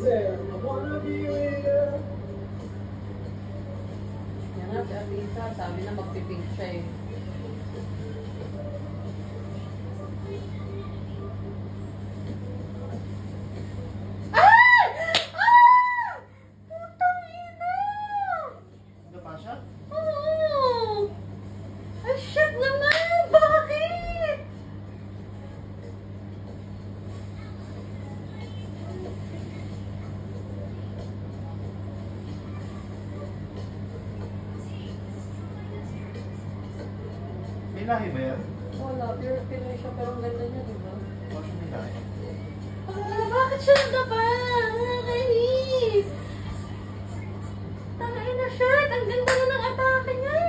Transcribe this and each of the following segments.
Yan nga, si Alisa, sabi na magpipink siya eh. May lahi ba yan? Wala, pure Pinoy siya pero ang ganda niya, di ba? Bakit may lahi? Bakit siya nadapa? Nakakainis! Tangay na shirt! Ang ganda na ng atake niya!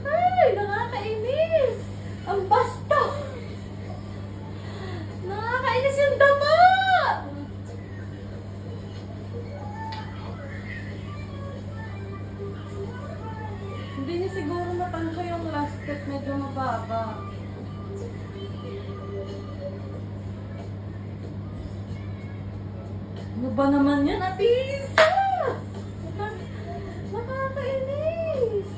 Ay! Nakakainis! Ang basta! Nakakainis yung dapa! Hindi niya siguro matansya yung last step, medyo mababa. Ano ba naman yan, Ate Isa? Nakakainis.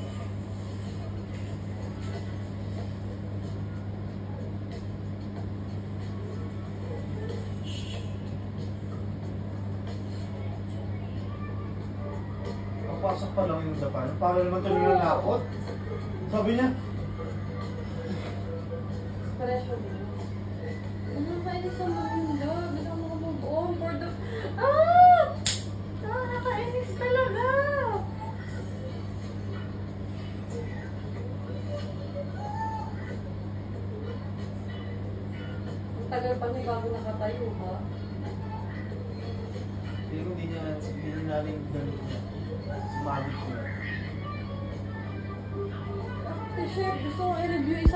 Papasok pa lang yung dapan. Para naman tuloy na nakot. Sabi niya, Presyo din. Nakakainis naman yung dog. Bigla mo ko buong for the... Ah! Nakakainis talaga. Ang tagal pa niya bago nakatayo, ha? pero hindi niya naling ganun niya. Sumabit ko. Ate Chef, gusto kong i-review isa